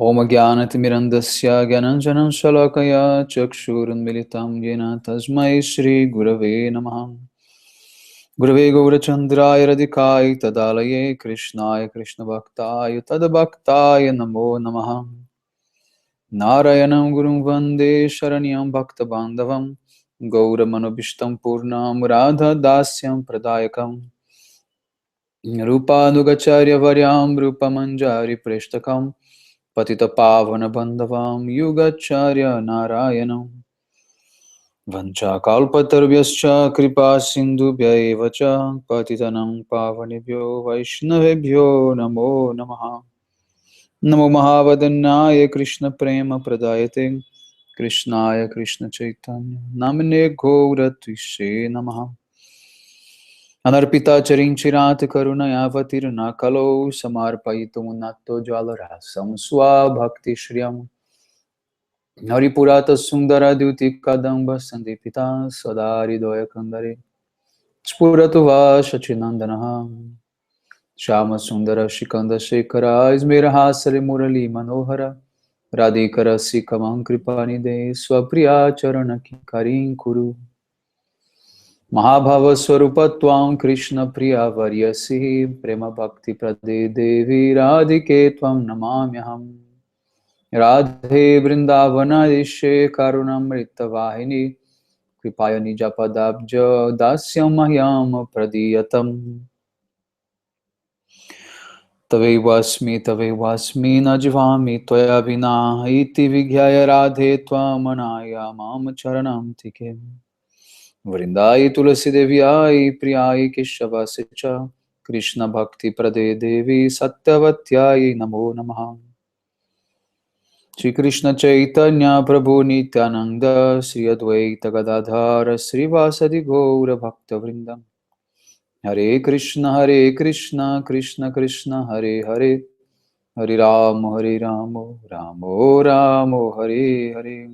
Om Gyanatimirandasya Gyananjanam Shalakaya Chakshurunmilitam Yena Tasmai Shri Gurave Namaha Gurave Gaurachandraya Radhikai Tadalaye Krishnaya Krishna Bhaktaya Tadabhaktaya Namo Namaha Narayanam Gurum Vande Sharanyam Bhakta Bandhavam Gauramanubhishtam Purnam Radha Dasyam Pradayakam Rupanugacharya Varyam Rupamanjari Preshtakam Patita Pavana Bandhavam Yugacharya Narayanam Vancha Kalpatarvyascha Kripa Sindhubhya Evacha Patitanam Pavanebhyo Vaishnavebhyo Namo Namaha Namo Mahavadanyaya Krishna Prema Pradayate Krishnaya Krishna Chaitanya Namine Gauratvishe Namaha Anarpita Charinchirat Karunayavatir Nakalo Samarpaitum Natto Jalarasam Swabhakti Shriyam Haripurata Sundara Duti Kadamba Sandipita Sadari Doya Kandare Spuratu Vashacinandanaha Shama Sundara Shikanda Shekara Ismera Hasari Murali Manohara Radhikara Sikamam Kripanide Swapriya Charana Karin Kuru Mahabhava Swarupatvam Krishna Priya Varyasi Prema Bhakti Prade Devi Radhike Tvam Namamyaham Radhe Vrindavanadishe Karunamrita Vahini Kripaya Nijapadabja Dasyam Mahyam Pradiyatam Tavevasmi Najivami Toya Vina Iti Vigyaya Radhe Tvamanaya Mam Charanam Tikim Vrindai Tulasi Devyai Priyai Keshavasicha Krishna Bhakti Prade Devi Satyavatyai Namo Namaha Shri Krishna Chaitanya Prabhu Nityananda Sri Advaita Gadadhara Srivasadi Gaura Bhakta Vrindam Hare Krishna Krishna Krishna Hare Hare Hare Ramo Ramo Ramo Hare Hare.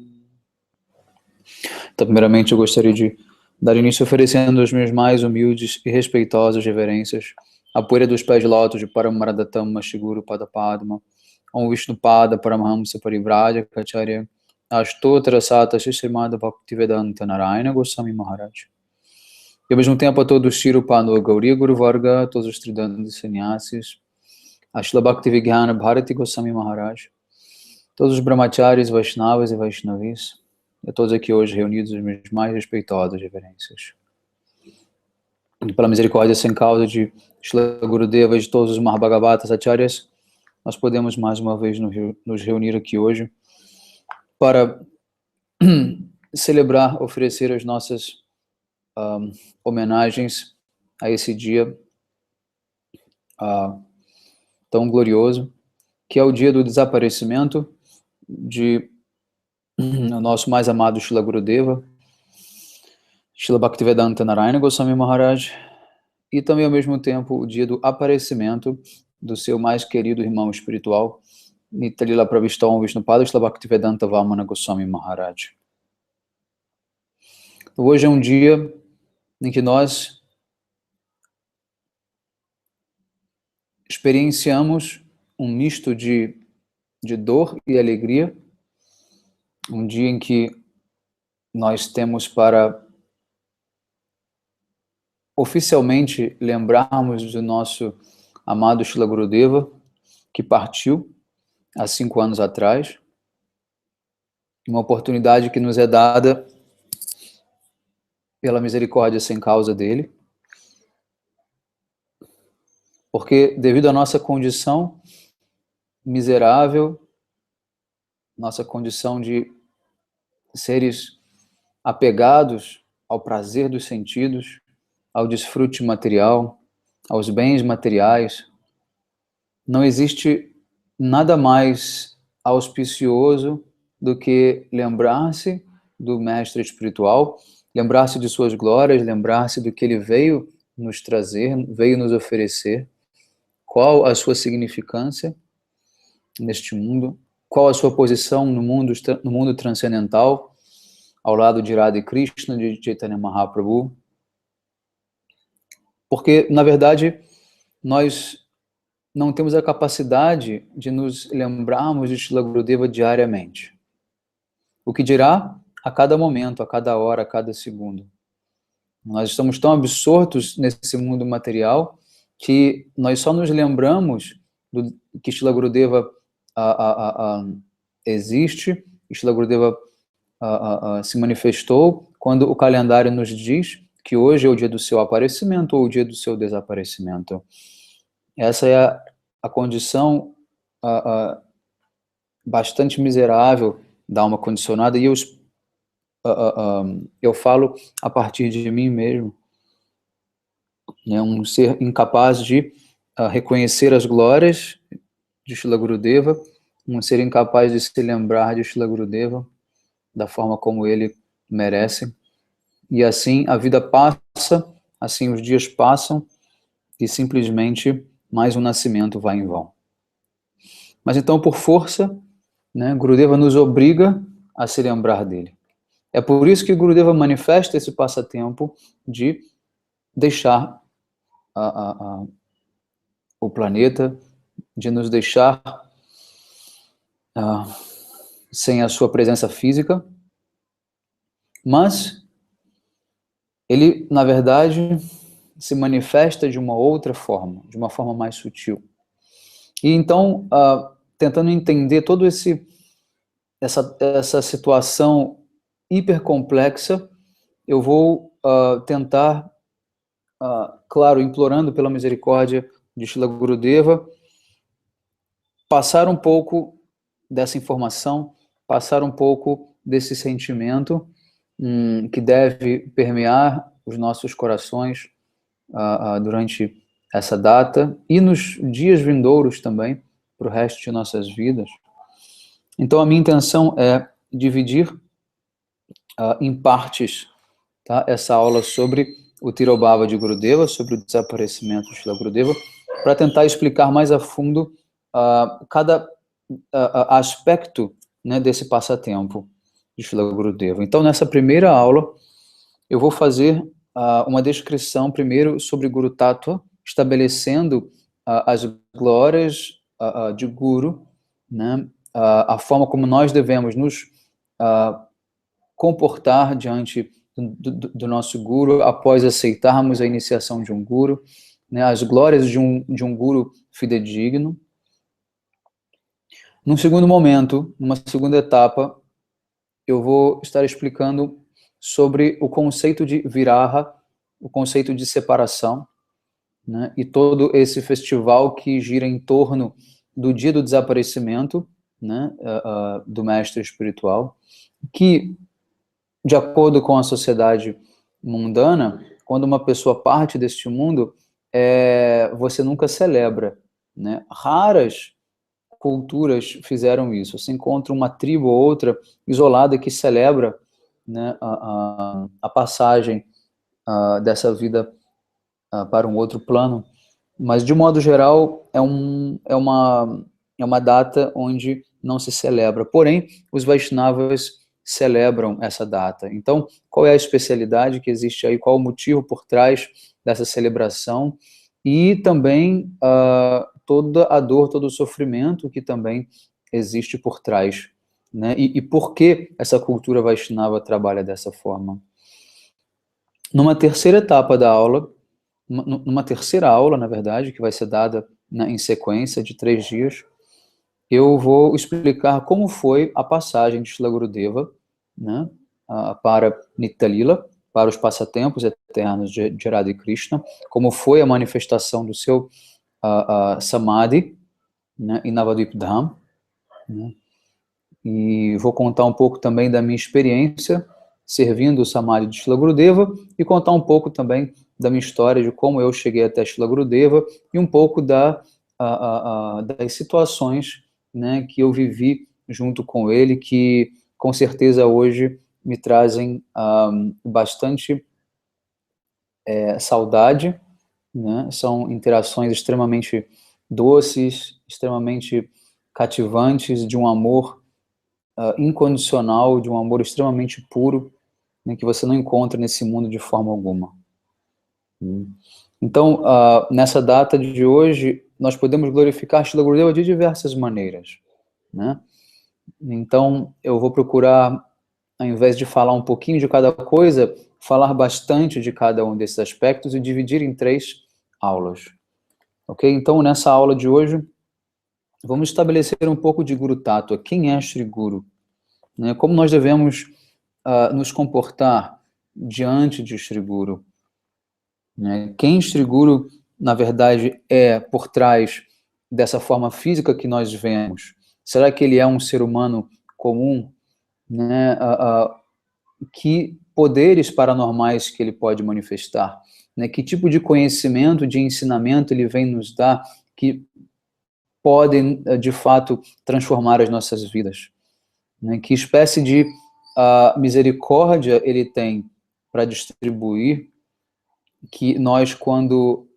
Então, primeiramente eu gostaria de dar início oferecendo as minhas mais humildes e respeitosas reverências à poeira dos pés de lótus de Paramaradattama Shiguru Padapadma, Om Vishnupada Paramahamsa Parivraja Kacharya Ashtotra Sata Srimad Bhaktivedanta Narayana Goswami Maharaj. E ao mesmo tempo a todos os Shirupano Gauri Guru Varga, todos os Tridandas Sannyasis, Ashla Bhaktivedanta Bharati Goswami Maharaj, todos os Brahmacharis, Vaishnavas e Vaishnavis, e a todos aqui hoje reunidos as minhas mais respeitosas reverências. E pela misericórdia sem causa de Shila Gurudeva e de todos os Mahabhagavatas Acharyas, nós podemos mais uma vez nos reunir aqui hoje para celebrar, oferecer as nossas homenagens a esse dia tão glorioso, que é o dia do desaparecimento de o nosso mais amado Shila Gurudeva, Shila Bhaktivedanta Narayana Goswami Maharaj, e também ao mesmo tempo o dia do aparecimento do seu mais querido irmão espiritual, Nitalila Pravishtam Vishnupada Shila Bhaktivedanta Vamana Goswami Maharaj. Hoje é um dia em que nós experienciamos um misto de dor e alegria, um dia em que nós temos para oficialmente lembrarmos do nosso amado Shila Gurudeva, que partiu há 5 anos atrás, uma oportunidade que nos é dada pela misericórdia sem causa dele, porque devido à nossa condição miserável, nossa condição de seres apegados ao prazer dos sentidos, ao desfrute material, aos bens materiais, não existe nada mais auspicioso do que lembrar-se do mestre espiritual, lembrar-se de suas glórias, lembrar-se do que ele veio nos trazer, veio nos oferecer, qual a sua significância neste mundo, qual a sua posição no mundo transcendental, ao lado de Radha Krishna, de Chaitanya Mahaprabhu. Porque, na verdade, nós não temos a capacidade de nos lembrarmos de Srila Gurudeva diariamente. O que dirá a cada momento, a cada hora, a cada segundo. Nós estamos tão absortos nesse mundo material que nós só nos lembramos que Srila Gurudeva existe, Srila Gurudeva se manifestou quando o calendário nos diz que hoje é o dia do seu aparecimento ou o dia do seu desaparecimento. Essa é a condição bastante miserável da alma condicionada, e eu falo a partir de mim mesmo, né, um ser incapaz de reconhecer as glórias de Srila Gurudeva, um ser incapaz de se lembrar de Srila Gurudeva da forma como ele merece, e assim a vida passa, assim os dias passam, e simplesmente mais um nascimento vai em vão. Mas então, por força, né, Gurudeva nos obriga a se lembrar dele. É por isso que Gurudeva manifesta esse passatempo de deixar o planeta, de nos deixar sem a sua presença física, mas ele, na verdade, se manifesta de uma outra forma, de uma forma mais sutil. E então, tentando entender toda essa situação hipercomplexa, eu vou tentar, claro, implorando pela misericórdia de Srila Gurudeva, passar um pouco dessa informação, passar um pouco desse sentimento que deve permear os nossos corações durante essa data e nos dias vindouros também, para o resto de nossas vidas. Então, a minha intenção é dividir em partes, tá, essa aula sobre o Tirobhava de Gurudeva, sobre o desaparecimento de Srila Gurudeva, para tentar explicar mais a fundo cada aspecto, né, desse passatempo de Srila Gurudeva. Então, nessa primeira aula, eu vou fazer uma descrição primeiro sobre Guru Tattva, estabelecendo as glórias de Guru, né, a forma como nós devemos nos comportar diante do nosso Guru após aceitarmos a iniciação de um Guru, né, as glórias de um Guru fidedigno. Num segundo momento, numa segunda etapa, eu vou estar explicando sobre o conceito de viraha, o conceito de separação, né, e todo esse festival que gira em torno do dia do desaparecimento, né, do mestre espiritual, que, de acordo com a sociedade mundana, quando uma pessoa parte deste mundo, você nunca celebra, né? Raras culturas fizeram isso. Você encontra uma tribo ou outra isolada que celebra, né, a passagem dessa vida para um outro plano, mas de modo geral é uma data onde não se celebra. Porém, os Vaishnavas celebram essa data. Então, qual é a especialidade que existe aí? Qual o motivo por trás dessa celebração? E também toda a dor, todo o sofrimento que também existe por trás, né? E por que essa cultura Vaishnava trabalha dessa forma? Numa terceira etapa da aula, numa terceira aula, na verdade, que vai ser dada em sequência de 3 dias, eu vou explicar como foi a passagem de Srila Gurudeva, né, para Nitya Lila, para os passatempos eternos de Radha e Krishna, como foi a manifestação do seu Samadhi, né, em Navadvip Dham, né, e vou contar um pouco também da minha experiência servindo o Samadhi de Srila Gurudeva e contar um pouco também da minha história, de como eu cheguei até Srila Gurudeva e um pouco das situações, né, que eu vivi junto com ele, que com certeza hoje me trazem bastante saudade, né? São interações extremamente doces, extremamente cativantes, de um amor incondicional, de um amor extremamente puro, né, que você não encontra nesse mundo de forma alguma. Então, nessa data de hoje, nós podemos glorificar Srila Gurudeva de diversas maneiras, né? Então, eu vou procurar, ao invés de falar um pouquinho de cada coisa, falar bastante de cada um desses aspectos e dividir em 3 aulas. Ok? Então, nessa aula de hoje, vamos estabelecer um pouco de Guru Tattva. Quem é Shri Guru? Né? Como nós devemos nos comportar diante de Shri Guru? Né? Quem Shri Guru, na verdade, é por trás dessa forma física que nós vemos? Será que ele é um ser humano comum? Né? Que poderes paranormais que ele pode manifestar? Né? Que tipo de conhecimento, de ensinamento ele vem nos dar que podem, de fato, transformar as nossas vidas? Né? Que espécie de misericórdia ele tem para distribuir, que nós, quando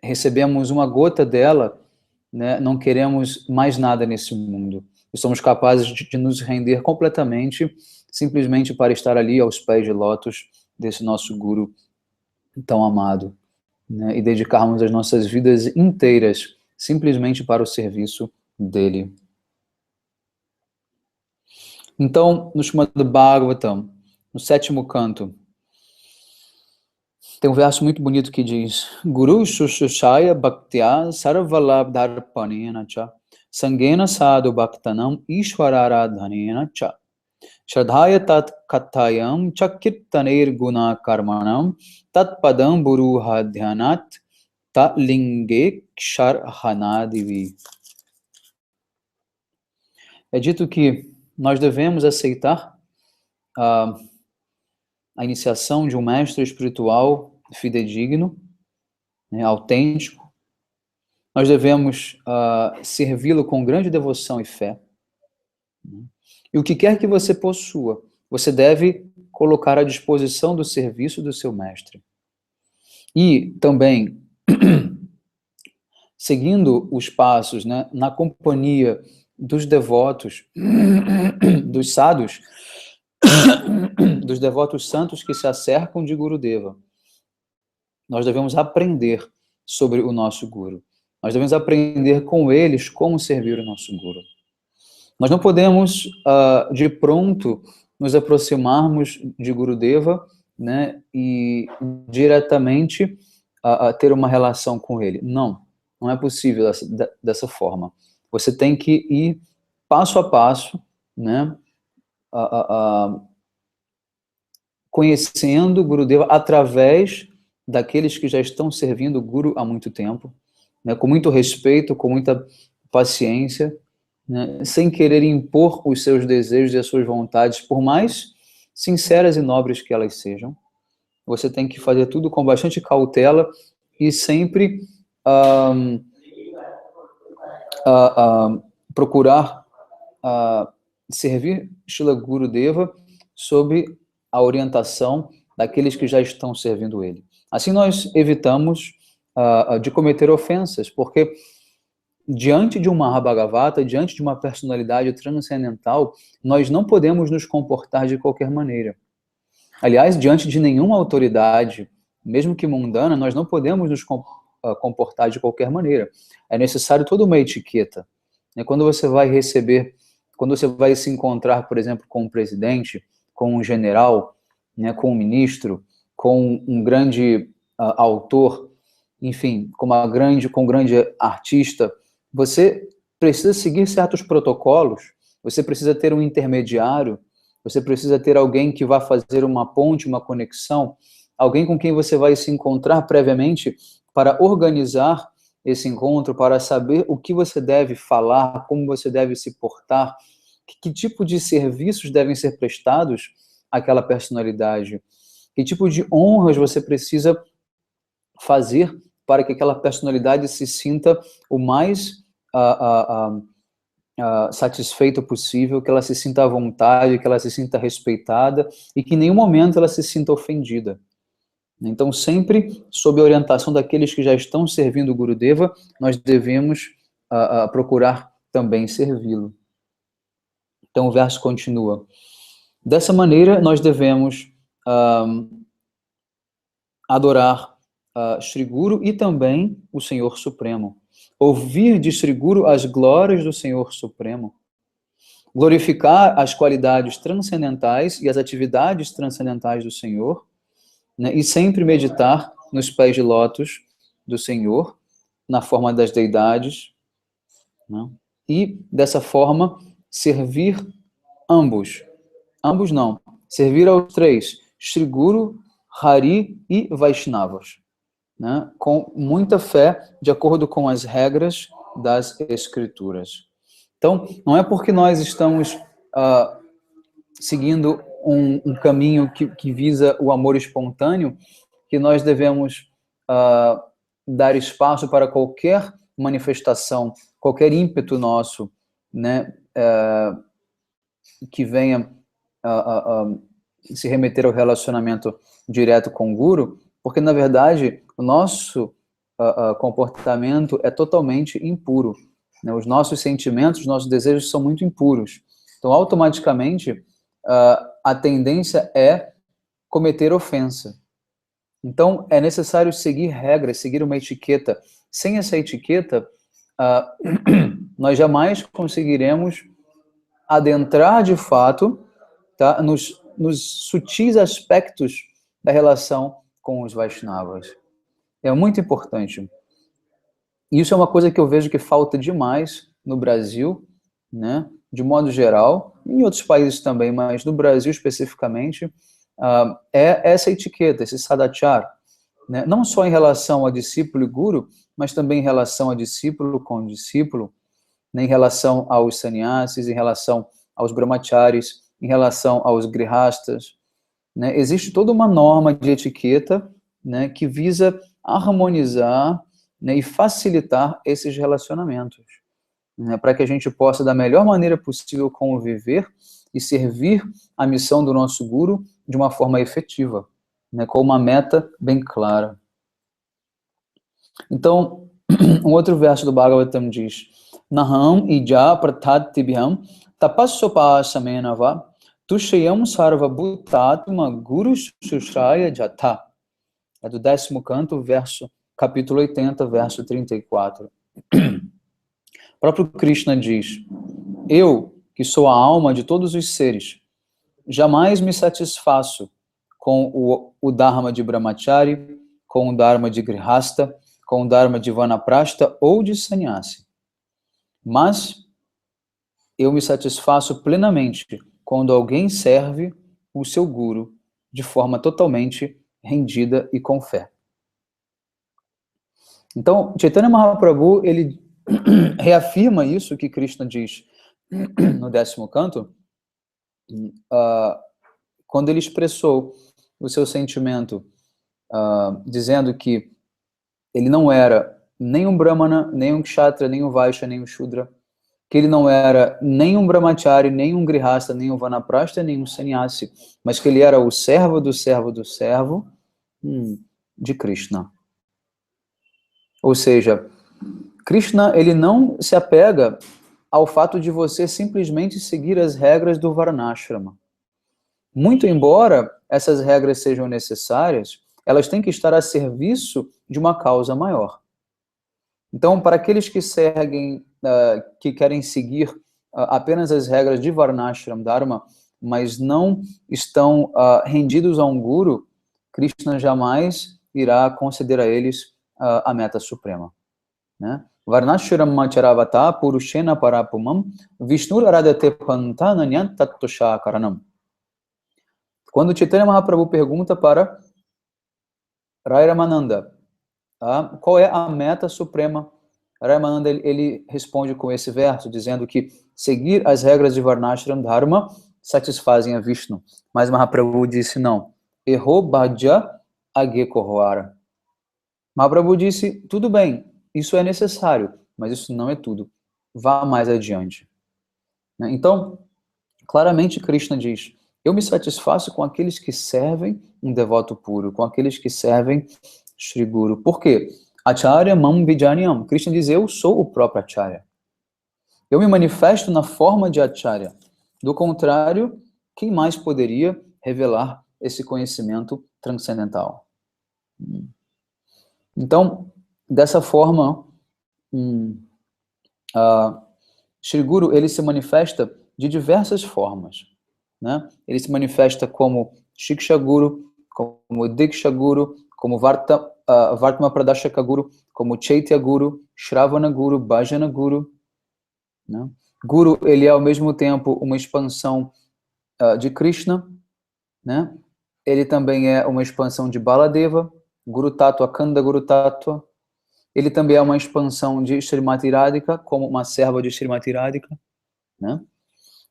recebemos uma gota dela, né, não queremos mais nada nesse mundo. E somos capazes de nos render completamente, simplesmente para estar ali aos pés de lótus desse nosso Guru tão amado, né, e dedicarmos as nossas vidas inteiras simplesmente para o serviço dele. Então, no Srimad Bhagavatam, no 7º canto, tem um verso muito bonito que diz: Guru Shushushaya Bhaktya Sarvalabdharpanena Cha Sangena Sadhu Bhaktanam Ishwararadhanena Cha Shradhaya Tat Kathayam Chakirtanir Guna Karmanam Tat Padam Buruha Dhyanat Ta Linge Ksharhanadivi. É dito que nós devemos aceitar a iniciação de um mestre espiritual fidedigno, né, autêntico. Nós devemos servi-lo com grande devoção e fé. E o que quer que você possua, você deve colocar à disposição do serviço do seu mestre. E também, seguindo os passos, né, na companhia dos devotos, dos sadhus, dos devotos santos que se acercam de Gurudeva, nós devemos aprender sobre o nosso Guru. Nós devemos aprender com eles como servir o nosso Guru. Nós não podemos, de pronto, nos aproximarmos de Gurudeva, né, e diretamente ter uma relação com ele. Não, não é possível dessa forma. Você tem que ir passo a passo, né, conhecendo Gurudeva através daqueles que já estão servindo o Guru há muito tempo, né, com muito respeito, com muita paciência, né, sem querer impor os seus desejos e as suas vontades, por mais sinceras e nobres que elas sejam. Você tem que fazer tudo com bastante cautela e sempre procurar servir Srila Gurudeva sob a orientação daqueles que já estão servindo ele. Assim nós evitamos de cometer ofensas, porque diante de uma Mahabhagavata, diante de uma personalidade transcendental, nós não podemos nos comportar de qualquer maneira. Aliás, diante de nenhuma autoridade, mesmo que mundana, nós não podemos nos comportar de qualquer maneira. É necessário toda uma etiqueta. Quando você vai receber, quando você vai se encontrar, por exemplo, com um presidente, com um general, né, com um ministro, com um grande autor, enfim, com um grande artista, você precisa seguir certos protocolos, você precisa ter um intermediário, você precisa ter alguém que vá fazer uma ponte, uma conexão, alguém com quem você vai se encontrar previamente para organizar esse encontro, para saber o que você deve falar, como você deve se portar, que tipo de serviços devem ser prestados àquela personalidade, que tipo de honras você precisa fazer para que aquela personalidade se sinta o mais satisfeita possível, que ela se sinta à vontade, que ela se sinta respeitada e que em nenhum momento ela se sinta ofendida. Então, sempre sob a orientação daqueles que já estão servindo o Gurudeva, nós devemos procurar também servi-lo. Então, o verso continua. Dessa maneira, nós devemos adorar Shri Guru e também o Senhor Supremo. Ouvir de Shri Guru as glórias do Senhor Supremo. Glorificar as qualidades transcendentais e as atividades transcendentais do Senhor, né, e sempre meditar nos pés de lótus do Senhor, na forma das deidades, né, e, dessa forma, servir ambos não, servir aos três, Shri Guru, Hari e Vaishnavas, né, com muita fé, de acordo com as regras das Escrituras. Então, não é porque nós estamos seguindo um caminho que visa o amor espontâneo que nós devemos dar espaço para qualquer manifestação, qualquer ímpeto nosso, né, que venha se remeter ao relacionamento direto com o Guru, porque, na verdade, o nosso comportamento é totalmente impuro, né? Os nossos sentimentos, os nossos desejos são muito impuros. Então, automaticamente, a tendência é cometer ofensa. Então, é necessário seguir regras, seguir uma etiqueta. Sem essa etiqueta, nós jamais conseguiremos adentrar de fato, tá, nos sutis aspectos da relação com os Vaishnavas. É muito importante. Isso é uma coisa que eu vejo que falta demais no Brasil, né, de modo geral, em outros países também, mas no Brasil especificamente, é essa etiqueta, esse sadachar, né, não só em relação a discípulo e guru, mas também em relação a discípulo com discípulo, né, em relação aos sannyasis, em relação aos brahmacharis, em relação aos grihastas, né? Existe toda uma norma de etiqueta, né, que visa harmonizar, né, e facilitar esses relacionamentos, né, para que a gente possa, da melhor maneira possível, conviver e servir a missão do nosso Guru de uma forma efetiva, né, com uma meta bem clara. Então, um outro verso do Bhagavatam diz: Naham ija prathatibhyam tapassopasamena va tushayam sarva bhutatma guru shushraya jatha. É do 10º canto, capítulo 80, verso 34. O próprio Krishna diz: eu, que sou a alma de todos os seres, jamais me satisfaço com o Dharma de Brahmachari, com o Dharma de Grihasta, com o Dharma de Vanaprastha ou de Sannyasi. Mas eu me satisfaço plenamente quando alguém serve o seu Guru de forma totalmente rendida e com fé. Então, Chaitanya Mahaprabhu, ele reafirma isso que Krishna diz no 10º canto, quando ele expressou o seu sentimento, dizendo que ele não era nem um Brahmana, nem um Kshatriya, nem um Vaishya, nem um Shudra, que ele não era nem um Brahmachari, nem um Grihasta, nem um Vanaprastha, nem um Sannyasi, mas que ele era o servo do servo do servo de Krishna. Ou seja, Krishna, ele não se apega ao fato de você simplesmente seguir as regras do Varnashrama. Muito embora essas regras sejam necessárias, elas têm que estar a serviço de uma causa maior. Então, para aqueles que seguem, que querem seguir apenas as regras de Varnashram Dharma, mas não estão rendidos a um guru, Krishna jamais irá conceder a eles a meta suprema, né? Varnashram macharavata purushena parapumam Vishnur aradate pantananyant tattushakaranam. Quando Chaitanya Mahaprabhu pergunta para Rai Ramananda, qual é a meta suprema, Rai Ramananda ele responde com esse verso, dizendo que seguir as regras de Varnashram Dharma satisfazem a Vishnu. Mas Mahaprabhu disse não. Errou bhaja age kohara. Mahaprabhu disse, tudo bem, isso é necessário, mas isso não é tudo. Vá mais adiante. Então, claramente Krishna diz, eu me satisfaço com aqueles que servem um devoto puro, com aqueles que servem Shri Guru. Por quê? Acharya mam vijanyam. Krishna diz, eu sou o próprio Acharya. Eu me manifesto na forma de Acharya. Do contrário, quem mais poderia revelar esse conhecimento transcendental? Então, dessa forma, Shri Guru, ele se manifesta de diversas formas, né? Ele se manifesta como Shiksha Guru, como Diksha Guru, como Vartma Pradashaka Guru, como Chaitya Guru, Shravana Guru, Bhajana Guru, né? Guru, ele é ao mesmo tempo uma expansão de Krishna, né? Ele também é uma expansão de Baladeva, Guru Tattva, Kanda Guru Tattva. Ele também é uma expansão de Srimati Radhika, como uma serva de Srimati Radhika, né?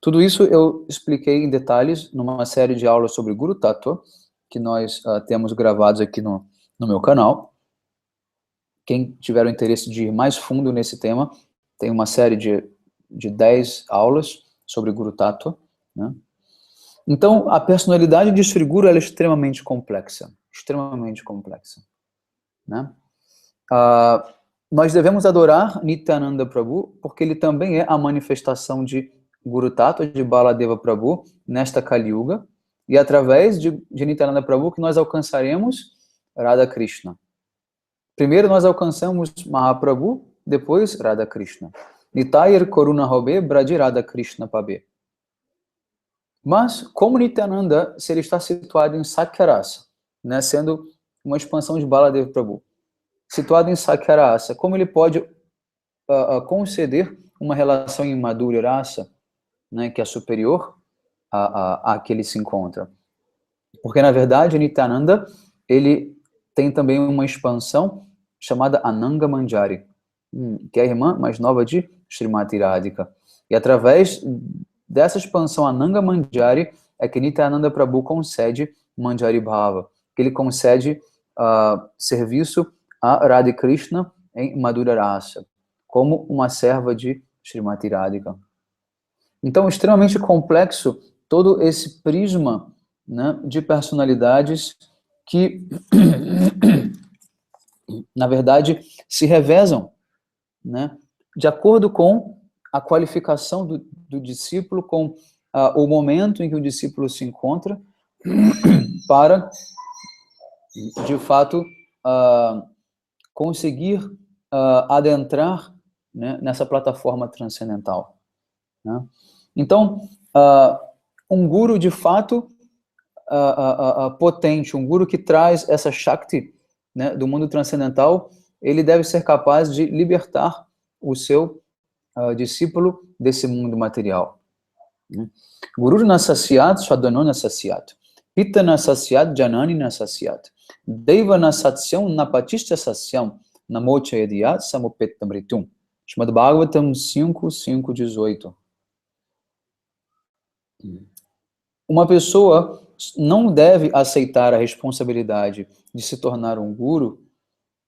Tudo isso eu expliquei em detalhes numa série de aulas sobre Guru Tattva, que nós temos gravados aqui no meu canal. Quem tiver o interesse de ir mais fundo nesse tema, tem uma série de 10 aulas sobre Guru Tattva, né? Então, a personalidade de Shri Guru ela é extremamente complexa, né? Nós devemos adorar Nityananda Prabhu, porque ele também é a manifestação de Guru Tattva, de Baladeva Prabhu, nesta Kali Yuga, e através de Nityananda Prabhu que nós alcançaremos Radha Krishna. Primeiro nós alcançamos Mahaprabhu, depois Radha Krishna. Nitayar Koruna Hobe Braji Radha Krishna Pabe. Mas, como Nityananda, se ele está situado em Sakyarasa, né, sendo uma expansão de Baladeva Prabhu, situado em Sakyarasa, como ele pode conceder uma relação em Madhurya Rasa, né, que é superior à que ele se encontra? Porque, na verdade, Nityananda, ele tem também uma expansão chamada Ananga Manjari, que é a irmã mais nova de Srimati Radhika. E através dessa expansão Ananga Manjari é que Nityananda Prabhu concede Manjari Bhava, que ele concede serviço a Radha Krishna em Madhurya Rasa, como uma serva de Srimati Radhika. Então, extremamente complexo todo esse prisma, né, de personalidades que, na verdade, se revezam, né, de acordo com a qualificação do discípulo, com o momento em que o discípulo se encontra, para, de fato, conseguir adentrar, né, nessa plataforma transcendental, né? Então, um guru, de fato, potente, um guru que traz essa Shakti, né, do mundo transcendental, ele deve ser capaz de libertar o seu discípulo desse mundo material. Guru nasasyat sadhano nasasyat pitta nasasyat janani nasasyat deva nasasyam napachishta sasyam namochayadiyat samupetta mrityum. Srimad Bhagavatam 5:18. Uma pessoa não deve aceitar a responsabilidade de se tornar um guru,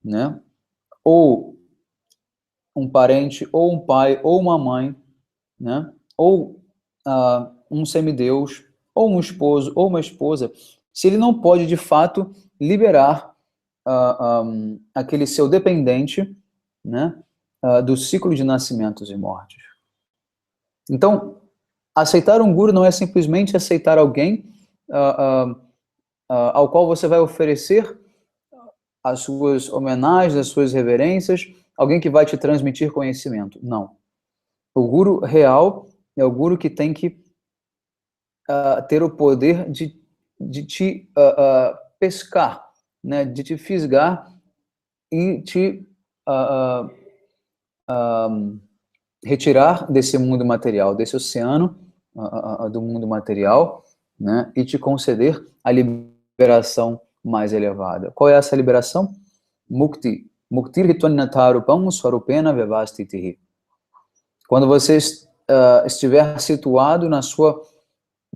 né, ou um parente, ou um pai, ou uma mãe, né, ou um semideus, ou um esposo, ou uma esposa, se ele não pode, de fato, liberar aquele seu dependente, né, do ciclo de nascimentos e mortes. Então, aceitar um guru não é simplesmente aceitar alguém ao qual você vai oferecer as suas homenagens, as suas reverências, alguém que vai te transmitir conhecimento. Não. O guru real é o guru que tem que ter o poder de te pescar, né, de te fisgar e te retirar desse mundo material, desse oceano do mundo material, né, e te conceder a liberação mais elevada. Qual é essa liberação? Mukti. Muktir hitvanatharupam swarupena vyavastitihi. Quando você estiver situado na sua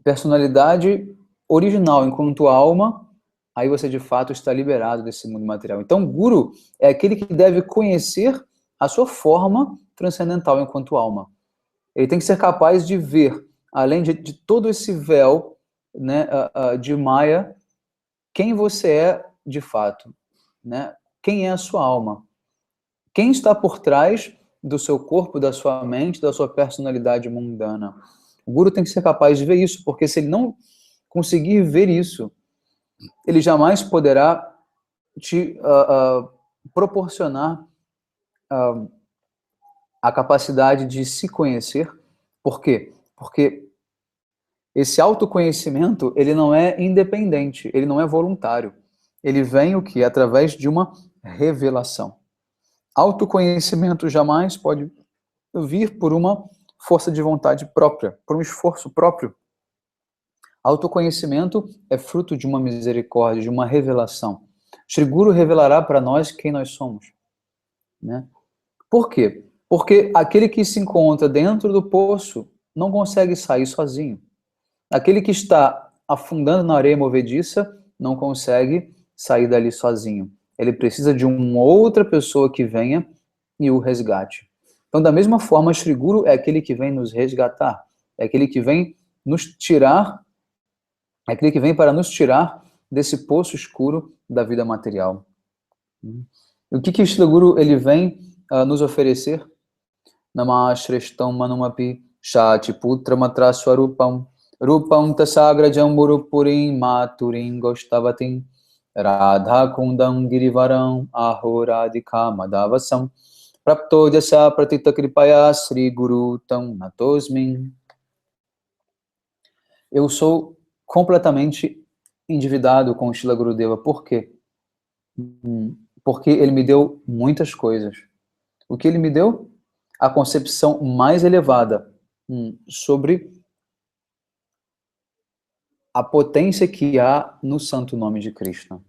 personalidade original enquanto alma, aí você de fato está liberado desse mundo material. Então, guru é aquele que deve conhecer a sua forma transcendental enquanto alma. Ele tem que ser capaz de ver, além de todo esse véu, né, de Maya, quem você é de fato, né? Quem é a sua alma? Quem está por trás do seu corpo, da sua mente, da sua personalidade mundana? O guru tem que ser capaz de ver isso, porque se ele não conseguir ver isso, ele jamais poderá te proporcionar a capacidade de se conhecer. Por quê? Porque esse autoconhecimento, ele não é independente, ele não é voluntário. Ele vem o quê? Através de uma revelação. Autoconhecimento jamais pode vir por uma força de vontade própria, por um esforço próprio. Autoconhecimento é fruto de uma misericórdia, de uma revelação. Shri Guru revelará para nós quem nós somos, né? Por quê? Porque aquele que se encontra dentro do poço não consegue sair sozinho. Aquele que está afundando na areia movediça não consegue sair dali sozinho. Ele precisa de uma outra pessoa que venha e o resgate. Então, da mesma forma, Shri Guru é aquele que vem nos resgatar, é aquele que vem nos tirar, é aquele que vem para nos tirar desse poço escuro da vida material. E o que Shri Guru ele vem nos oferecer? Namashreshtam manumapi shati putra matra swarupam rupam tasagrajam burupurim maturim gostavatim radha kundam girivaram ahoradika madavasam prapto jasa pratita kripaya Sri Guru tam natosmin. Eu sou completamente endividado com o Srila Gurudeva. Por quê? Porque ele me deu muitas coisas. O que ele me deu? A concepção mais elevada sobre a potência que há no santo nome de Krishna.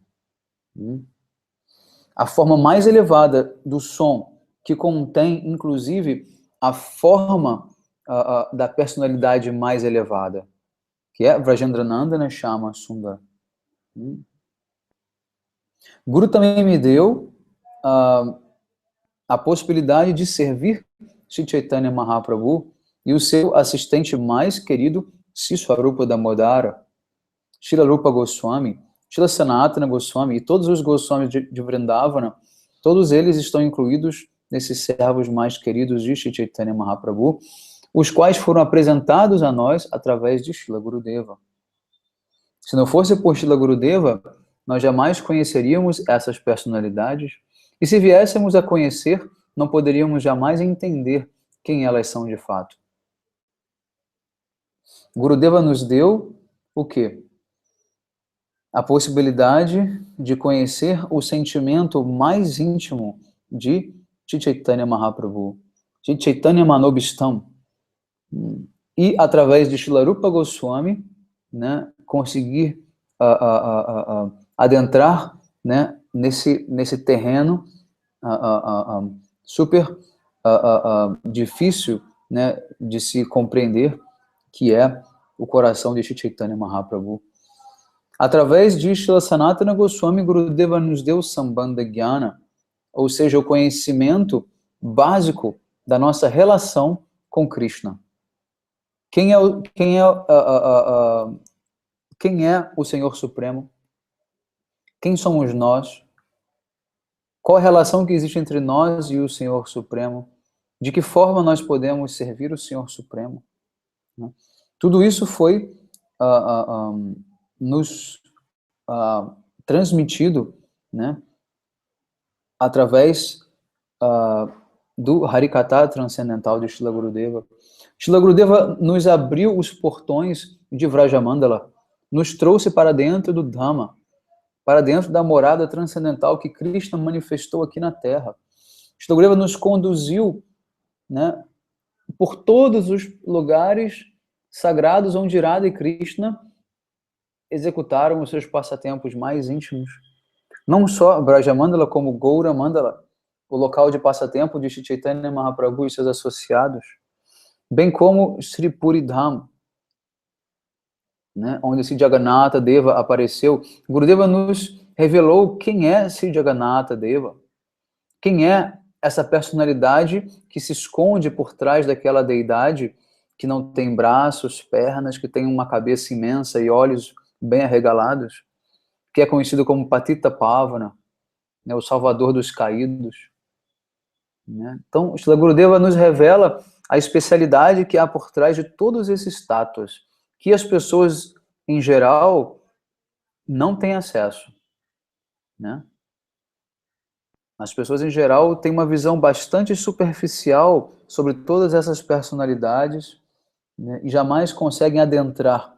A forma mais elevada do som, que contém, inclusive, a forma da personalidade mais elevada, que é Vrajendranandana Shama Sundar. Guru também me deu a possibilidade de servir Sri Chaitanya Mahaprabhu e o seu assistente mais querido, Sri Swarupa Damodara, Srila Rupa Goswami, Srila Sanatana Goswami e todos os Goswamis de Vrindavana, todos eles estão incluídos nesses servos mais queridos de Sri Chaitanya Mahaprabhu, os quais foram apresentados a nós através de Srila Gurudeva. Se não fosse por Srila Gurudeva, nós jamais conheceríamos essas personalidades, e se viéssemos a conhecer, não poderíamos jamais entender quem elas são de fato. Gurudeva nos deu o quê? A possibilidade de conhecer o sentimento mais íntimo de Chaitanya Mahaprabhu, de Chaitanya Manobistam, e através de Srila Rupa Goswami, né, conseguir adentrar, né, nesse terreno super difícil, né, de se compreender, que é o coração de Chaitanya Mahaprabhu. Através de Srila Sanatana Goswami, Gurudeva nos deu Sambandha Jnana, ou seja, o conhecimento básico da nossa relação com Krishna. Quem é o Senhor Supremo? Quem somos nós? Qual a relação que existe entre nós e o Senhor Supremo? De que forma nós podemos servir o Senhor Supremo? Tudo isso foi nos transmitido, né, através do Harikatha transcendental de Srila Gurudeva. Srila Gurudeva nos abriu os portões de Vrajamandala, nos trouxe para dentro do Dhamma, para dentro da morada transcendental que Krishna manifestou aqui na Terra. Srila Gurudeva nos conduziu, né, por todos os lugares sagrados onde Radha e Krishna executaram os seus passatempos mais íntimos. Não só Brajamandala, como Gaura Mandala, o local de passatempo de Sri Chaitanya Mahaprabhu e seus associados, bem como Sri Puri Dham, né, onde Sri Jagannatha Deva apareceu. Gurudeva nos revelou quem é Sri Jagannatha Deva, quem é essa personalidade que se esconde por trás daquela deidade que não tem braços, pernas, que tem uma cabeça imensa e olhos bem arregalados, que é conhecido como Patita Pavana, né, o salvador dos caídos. Né? Então, Srila Gurudeva nos revela a especialidade que há por trás de todos esses estátuas, que as pessoas, em geral, não têm acesso. Né? As pessoas, em geral, têm uma visão bastante superficial sobre todas essas personalidades, né, e jamais conseguem adentrar.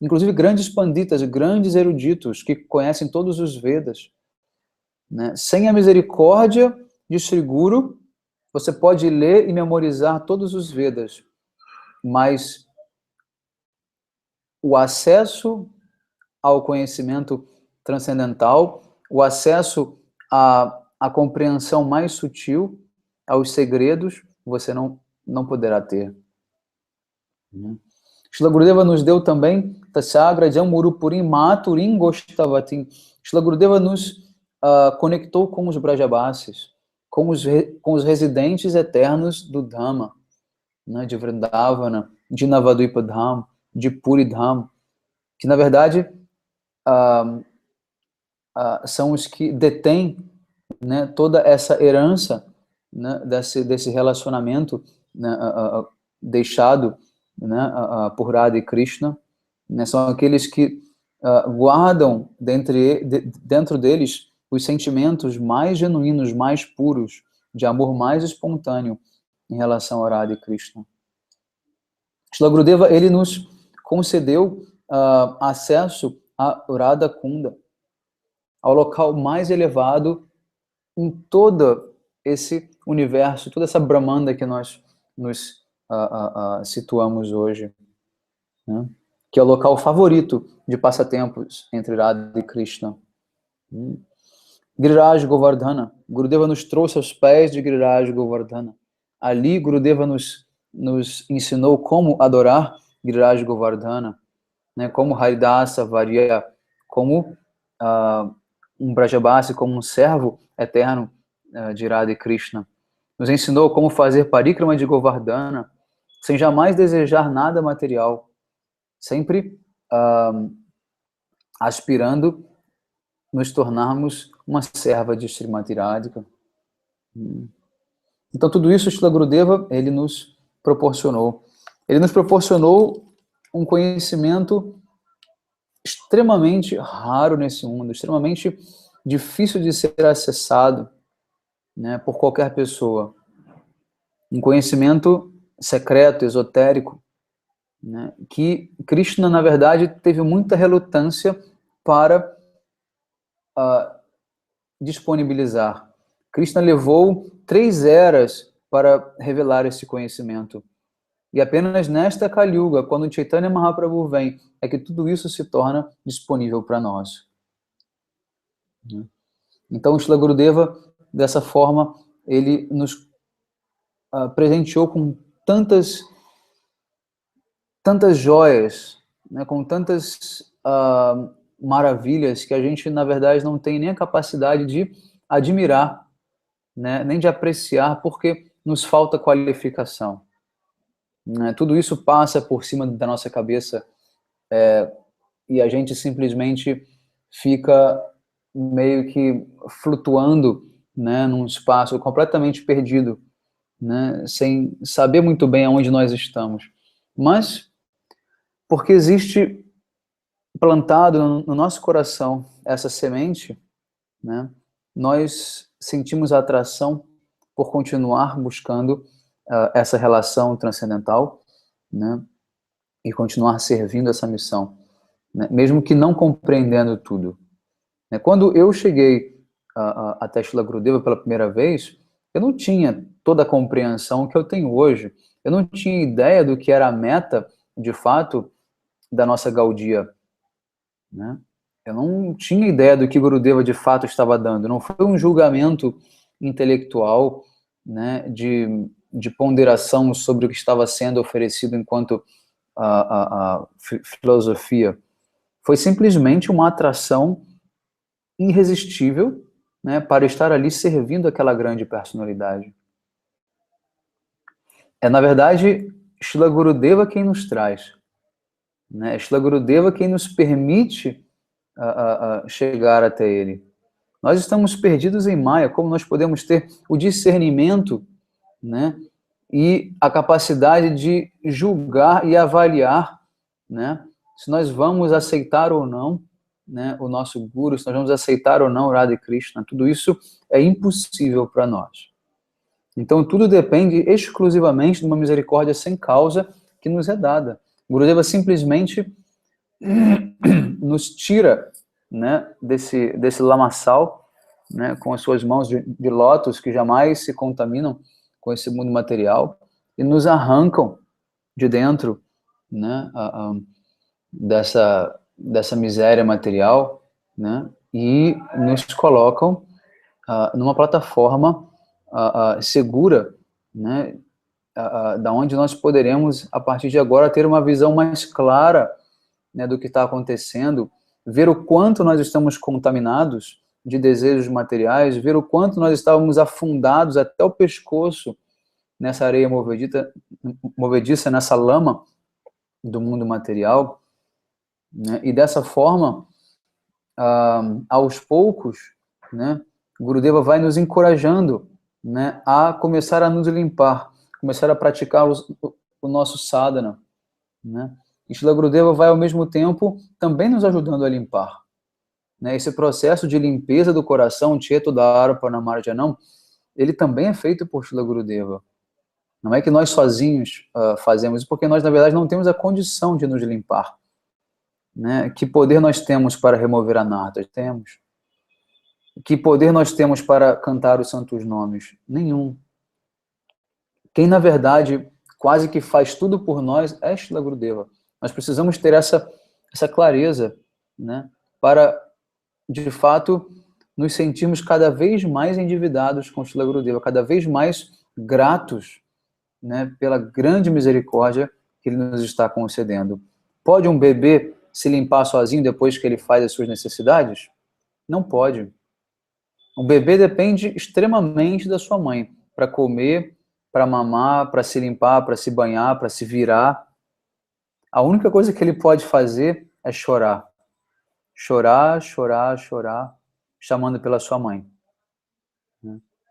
Inclusive, grandes panditas, grandes eruditos que conhecem todos os Vedas, né, sem a misericórdia de Sri Guru, você pode ler e memorizar todos os Vedas, mas o acesso ao conhecimento transcendental, o acesso à compreensão mais sutil, aos segredos, você não poderá ter. Shila Gurudeva nos deu também Tasyagra Jamurupurim Maturim Goshtavatim. Shila Gurudeva nos conectou com os Brajabasis, com os residentes eternos do Dhamma, né, de Vrindavana, de Navadvipa Dham, de Puri Dham, que na verdade são os que detêm, né, toda essa herança, né, desse relacionamento, né, deixado, né, por Radha e Krishna, né, são aqueles que guardam dentro deles os sentimentos mais genuínos, mais puros, de amor mais espontâneo em relação a Radha e Krishna. Shila Gurudeva, ele nos concedeu acesso a Radha Kunda, ao local mais elevado em todo esse universo, toda essa Brahmanda que nós nos situamos hoje, né? Que é o local favorito de passatempos entre Radha e Krishna. Giriraj Govardhana, Gurudeva nos trouxe aos pés de Giriraj Govardhana. Ali, Gurudeva nos ensinou como adorar Giriraj Govardhana, né? Como Haridasa varia, como um Brajabasi, como um servo eterno de Radha e Krishna. Nos ensinou como fazer parikrama de Govardhana, sem jamais desejar nada material, sempre aspirando nos tornarmos uma serva de Srimati Radhika. Então, tudo isso, Shila Gurudeva, ele nos proporcionou. Ele nos proporcionou um conhecimento extremamente raro nesse mundo, extremamente difícil de ser acessado, né, por qualquer pessoa. Um conhecimento secreto, esotérico, né, que Krishna, na verdade, teve muita relutância para disponibilizar. Krishna levou 3 eras para revelar esse conhecimento. E apenas nesta Kali Yuga, quando Chaitanya Mahaprabhu vem, é que tudo isso se torna disponível para nós. Então, o Shila Gurudeva, dessa forma, ele nos presenteou com tantas joias, né, com tantas maravilhas que a gente, na verdade, não tem nem a capacidade de admirar, né, nem de apreciar, porque nos falta qualificação. Tudo isso passa por cima da nossa cabeça e a gente simplesmente fica meio que flutuando, né, num espaço completamente perdido, né, sem saber muito bem aonde nós estamos. Mas, porque existe plantado no nosso coração essa semente, né, nós sentimos a atração por continuar buscando essa relação transcendental, né, e continuar servindo essa missão, né, mesmo que não compreendendo tudo. Quando eu cheguei até Shila Gurudeva pela primeira vez, eu não tinha toda a compreensão que eu tenho hoje. Eu não tinha ideia do que era a meta, de fato, da nossa Gaudia, né? Eu não tinha ideia do que Gurudeva de fato estava dando. Não foi um julgamento intelectual, né, de ponderação sobre o que estava sendo oferecido enquanto filosofia. Foi simplesmente uma atração irresistível, né, para estar ali servindo aquela grande personalidade. É, na verdade, Shila Gurudeva quem nos traz, né? É Shila Gurudeva quem nos permite chegar até ele. Nós estamos perdidos em Maya, como nós podemos ter o discernimento, né, e a capacidade de julgar e avaliar, né, se nós vamos aceitar ou não, né, o nosso Guru, se nós vamos aceitar ou não Radha Krishna, tudo isso é impossível para nós. Então, tudo depende exclusivamente de uma misericórdia sem causa que nos é dada. O Gurudeva simplesmente nos tira, né, desse lamaçal, né, com as suas mãos de lótus que jamais se contaminam com esse mundo material e nos arrancam de dentro, né, dessa miséria material, né, e nos colocam numa plataforma segura, né, da onde nós poderemos, a partir de agora, ter uma visão mais clara, né, do que está acontecendo, ver o quanto nós estamos contaminados de desejos materiais, ver o quanto nós estávamos afundados até o pescoço nessa areia movediça, nessa lama do mundo material, né, e dessa forma, aos poucos, né, Gurudeva vai nos encorajando, né, a começar a nos limpar, começar a praticar o nosso sadhana, né? E Srila Gurudeva vai, ao mesmo tempo, também nos ajudando a limpar, né? Esse processo de limpeza do coração, Chetudara Marjanam, ele também é feito por Srila Gurudeva. Não é que nós sozinhos fazemos, porque nós, na verdade, não temos a condição de nos limpar, né? Que poder nós temos para remover a narda? Temos. Que poder nós temos para cantar os santos nomes? Nenhum. Quem, na verdade, quase que faz tudo por nós é Srila Gurudeva. Nós precisamos ter essa clareza, né, para, de fato, nos sentirmos cada vez mais endividados com Srila Gurudeva, cada vez mais gratos, né, pela grande misericórdia que ele nos está concedendo. Pode um bebê se limpar sozinho depois que ele faz as suas necessidades? Não pode. Um bebê depende extremamente da sua mãe para comer, para mamar, para se limpar, para se banhar, para se virar. A única coisa que ele pode fazer é chorar. Chorar, chorar, chorar, chamando pela sua mãe.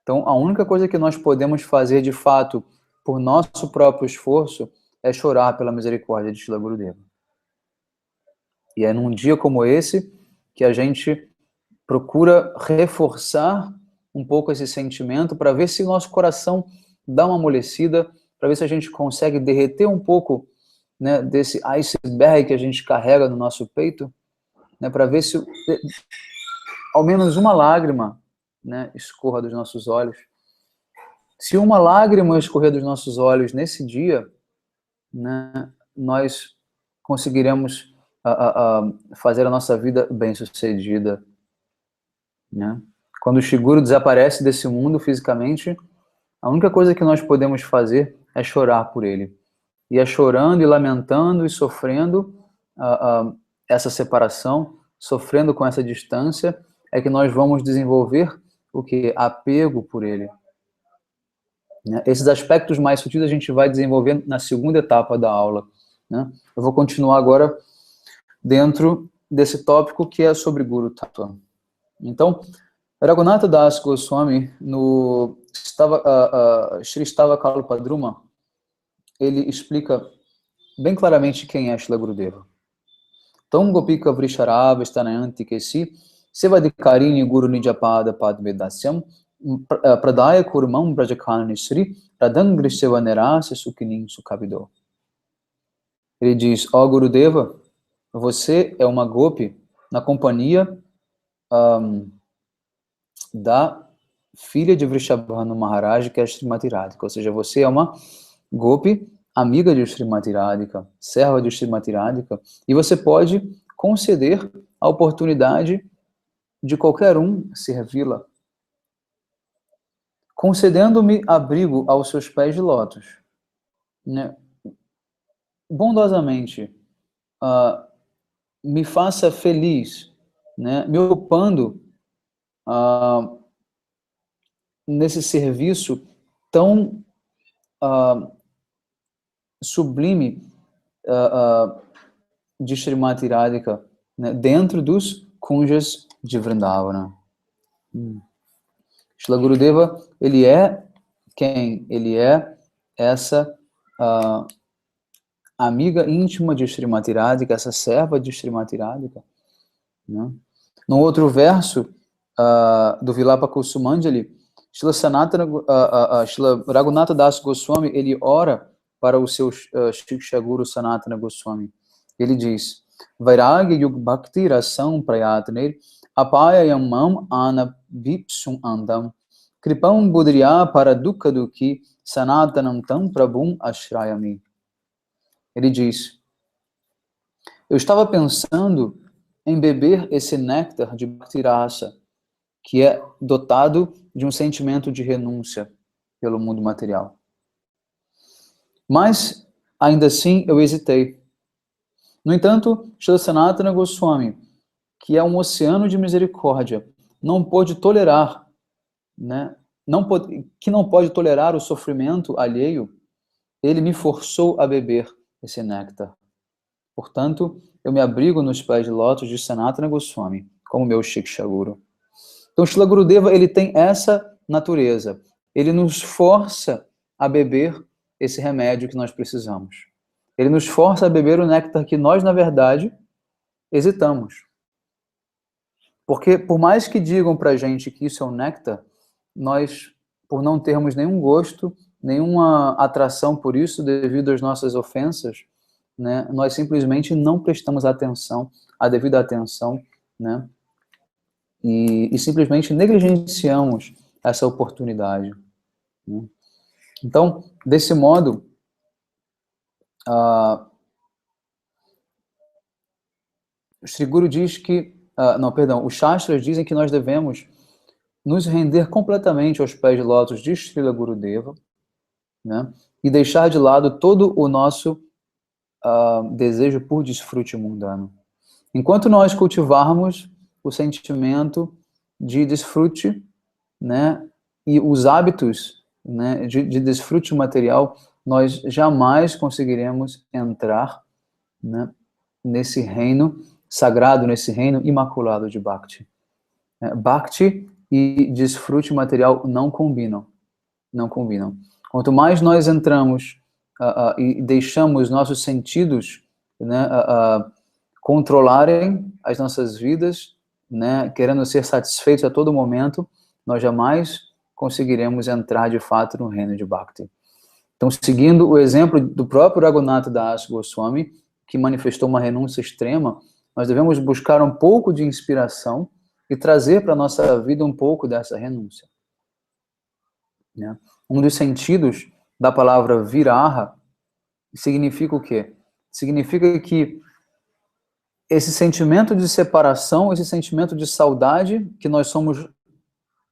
Então, a única coisa que nós podemos fazer, de fato, por nosso próprio esforço, é chorar pela misericórdia de Srila Gurudeva. E é num dia como esse que a gente procura reforçar um pouco esse sentimento para ver se o nosso coração dá uma amolecida, para ver se a gente consegue derreter um pouco, né, desse iceberg que a gente carrega no nosso peito, né, para ver se ao menos uma lágrima, né, escorra dos nossos olhos. Se uma lágrima escorrer dos nossos olhos nesse dia, né, nós conseguiremos fazer a nossa vida bem-sucedida, né? Quando o Shiguro desaparece desse mundo fisicamente, a única coisa que nós podemos fazer é chorar por ele. E é chorando e lamentando e sofrendo essa separação, sofrendo com essa distância, é que nós vamos desenvolver o que? Apego por ele. Né? Esses aspectos mais sutis a gente vai desenvolver na segunda etapa da aula. Né? Eu vou continuar agora dentro desse tópico que é sobre Guru Tattva. Então, Raghunatha Das Goswami, no Shri Stava Kalpadruma, ele explica bem claramente quem é Srila Gurudeva. Tam Gopika Vrisharava Stanayanti Kesi Sevadikarini Guru Nijapada Padmedasyam Pradaya Kurmam Brajakhani Sri Radangriseva Nerasya Sukhinim Sukhavido. Ele diz, ó Gurudeva, você é uma gopi na companhia da filha de Vrishabhanu Maharaj, que é Srimati Radhika. Ou seja, você é uma gopi, amiga de Srimati Radhika, serva de Srimati Radhika, e você pode conceder a oportunidade de qualquer um servi-la, concedendo-me abrigo aos seus pés de lótus, né? Bondosamente, me faça feliz, né? Me ocupando nesse serviço tão sublime de Srimati Radhika, né, dentro dos kunjas de Vrindavana. Srila Gurudeva, ele é quem? Ele é essa amiga íntima de Srimati Radhika, essa serva de Srimati Radhika, né? No outro verso do Vilapa Kusumanjali, Srila Raghunatha Das Goswami, ele ora para o seu Shiksha Guru Sanatana Goswami. Ele diz: Vairagya Yug Bhakti Rasam Prayatner Apaya Yamam Ana Vipsum Andam Kripam Budriya para Dukha Dukhi Sanatanam Tam Prabhum Ashrayami. Ele diz: eu estava pensando em beber esse néctar de Bhakti Rasa, que é dotado de um sentimento de renúncia pelo mundo material. Mas, ainda assim, eu hesitei. No entanto, Srila Sanatana Goswami, que é um oceano de misericórdia, não pôde tolerar, né, que não pode tolerar o sofrimento alheio, ele me forçou a beber esse néctar. Portanto, eu me abrigo nos pés de lótus de Sanatana Goswami, como meu Shiksha Guru. Então, Srila Gurudeva, ele tem essa natureza. Ele nos força a beber esse remédio que nós precisamos. Ele nos força a beber o néctar que nós, na verdade, hesitamos. Porque, por mais que digam pra gente que isso é um néctar, nós, por não termos nenhum gosto, nenhuma atração por isso, devido às nossas ofensas, né, nós simplesmente não prestamos atenção, a devida atenção, né, e simplesmente negligenciamos essa oportunidade, né? Então, desse modo, o Sri Guru diz que, os Shastras dizem que nós devemos nos render completamente aos pés de lótus de Srila Gurudeva, né, e deixar de lado todo o nosso desejo por desfrute mundano. Enquanto nós cultivarmos o sentimento de desfrute, né, e os hábitos, né, de desfrute material, nós jamais conseguiremos entrar, né, nesse reino sagrado, nesse reino imaculado de Bhakti. Bhakti e desfrute material não combinam. Não combinam. Quanto mais nós entramos e deixamos nossos sentidos, né, controlarem as nossas vidas, né, querendo ser satisfeitos a todo momento, nós jamais conseguiremos entrar de fato no reino de Bhakti. Então, seguindo o exemplo do próprio Raghunatha Das Goswami, que manifestou uma renúncia extrema, nós devemos buscar um pouco de inspiração e trazer para a nossa vida um pouco dessa renúncia, né? Um dos sentidos da palavra viraha significa o quê? Significa que esse sentimento de separação, esse sentimento de saudade que nós somos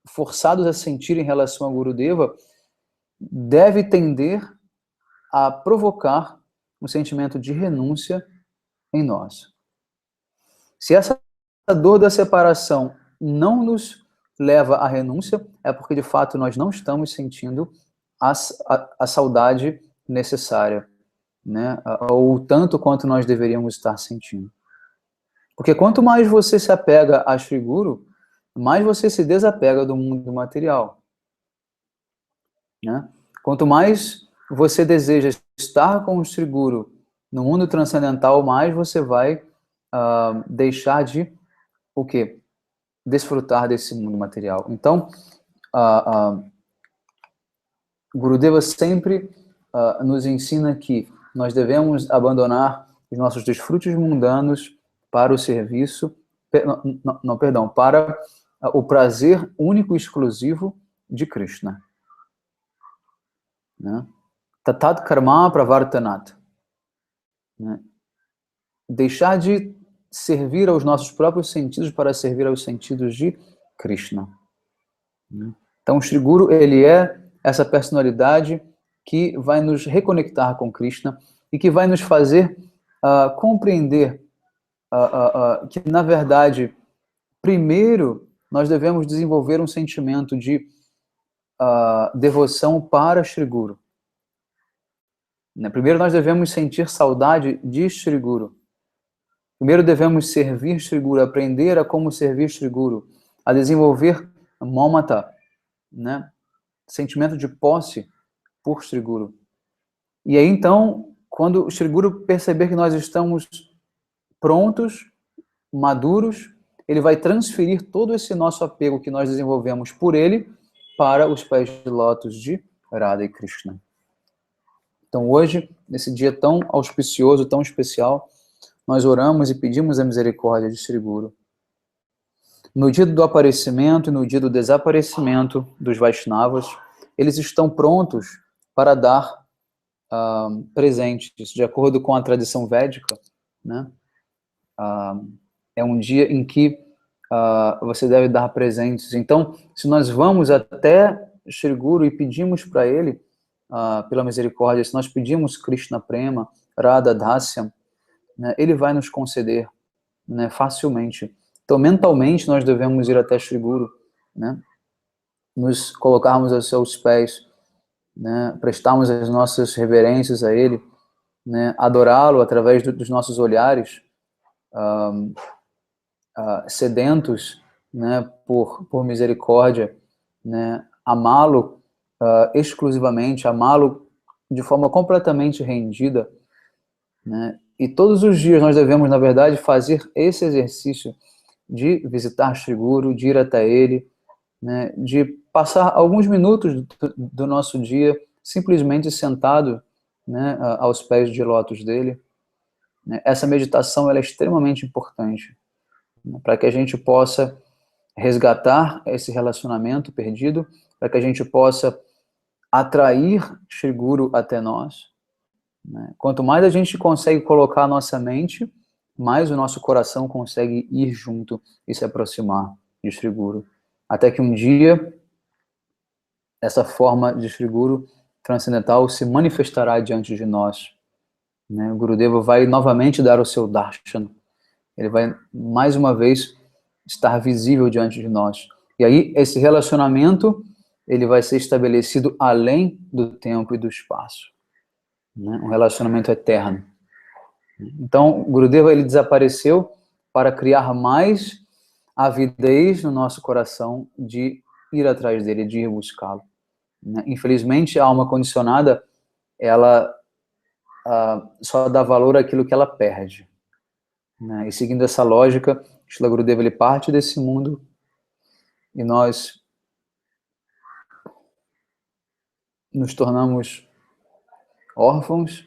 forçados a sentir em relação a Gurudeva, deve tender a provocar um sentimento de renúncia em nós. Se essa dor da separação não nos leva à renúncia, é porque de fato nós não estamos sentindo a saudade necessária, né? Ou tanto quanto nós deveríamos estar sentindo. Porque quanto mais você se apega a Shri Guru, mais você se desapega do mundo material, né? Quanto mais você deseja estar com o Shri Guru no mundo transcendental, mais você vai deixar de o quê? Desfrutar desse mundo material. Então, Gurudeva sempre nos ensina que nós devemos abandonar os nossos desfrutes mundanos para o serviço, para o prazer único e exclusivo de Krishna, né? Tatat karma pravartanat, né? Deixar de servir aos nossos próprios sentidos para servir aos sentidos de Krishna, né? Então, o Shri Guru, ele é essa personalidade que vai nos reconectar com Krishna e que vai nos fazer compreender que, na verdade, primeiro nós devemos desenvolver um sentimento de devoção para Shri Guru. Primeiro nós devemos sentir saudade de Shri Guru. Primeiro devemos servir Shri Guru, aprender a como servir Shri Guru, a desenvolver mamata, né? Sentimento de posse por Shri Guru. E aí então, quando o Shri Guru perceber que nós estamos prontos, maduros, ele vai transferir todo esse nosso apego que nós desenvolvemos por ele para os pés de lótus de Radha e Krishna. Então hoje, nesse dia tão auspicioso, tão especial, nós oramos e pedimos a misericórdia de Shri Guru. No dia do aparecimento e no dia do desaparecimento dos Vaishnavas, eles estão prontos para dar presentes, de acordo com a tradição védica, né? É um dia em que você deve dar presentes. Então, se nós vamos até Shri Guru e pedimos para ele, pela misericórdia, se nós pedimos Krishna Prema, Radha Dasyam, né, ele vai nos conceder, né, facilmente. Então, mentalmente, nós devemos ir até Shri Guru, né, nos colocarmos a seus pés, né, prestarmos as nossas reverências a ele, né, adorá-lo através dos nossos olhares, sedentos, né, por misericórdia, né, amá-lo exclusivamente, amá-lo de forma completamente rendida, né, e todos os dias nós devemos, na verdade, fazer esse exercício de visitar Shri Guru, de ir até ele, né, de passar alguns minutos do nosso dia simplesmente sentado, né, aos pés de lótus dele. Essa meditação ela é extremamente importante, né, para que a gente possa resgatar esse relacionamento perdido, para que a gente possa atrair Shri Guru até nós. Né? Quanto mais a gente consegue colocar a nossa mente, mais o nosso coração consegue ir junto e se aproximar de Shri Guru. Até que um dia, essa forma de Shri Guru transcendental se manifestará diante de nós. Né? O Gurudeva vai novamente dar o seu darshan. Ele vai, mais uma vez, estar visível diante de nós. E aí, esse relacionamento, ele vai ser estabelecido além do tempo e do espaço. Né? Um relacionamento eterno. Então, o Gurudeva, ele desapareceu para criar mais avidez no nosso coração de ir atrás dele, de ir buscá-lo. Infelizmente, a alma condicionada, ela só dá valor àquilo que ela perde. Né? E seguindo essa lógica, Srila Gurudeva, ele parte desse mundo e nós nos tornamos órfãos,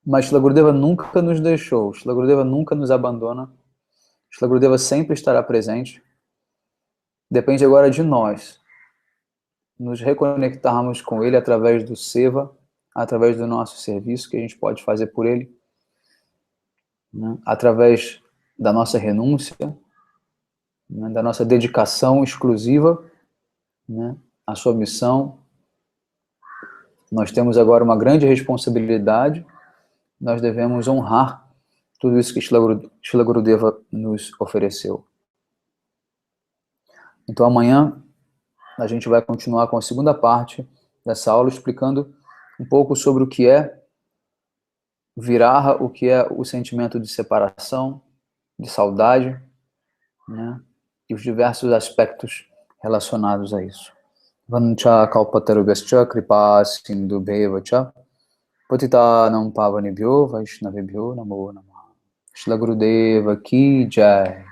mas Srila Gurudeva nunca nos deixou, Srila Gurudeva nunca nos abandona, Srila Gurudeva sempre estará presente. Depende agora de nós nos reconectarmos com ele através do seva, através do nosso serviço que a gente pode fazer por ele, né? Através da nossa renúncia, né? Da nossa dedicação exclusiva, né? À sua missão. Nós temos agora uma grande responsabilidade, nós devemos honrar tudo isso que Srila Gurudeva nos ofereceu. Então amanhã a gente vai continuar com a segunda parte dessa aula, explicando um pouco sobre o que é viraha, o que é o sentimento de separação, de saudade, né? E os diversos aspectos relacionados a isso. Vancha kalpatarubhyascha kripa sindhubheva cha patitanam pavanebhyo vaishnavebhyo namo namah. Shri Gurudeva ki jai.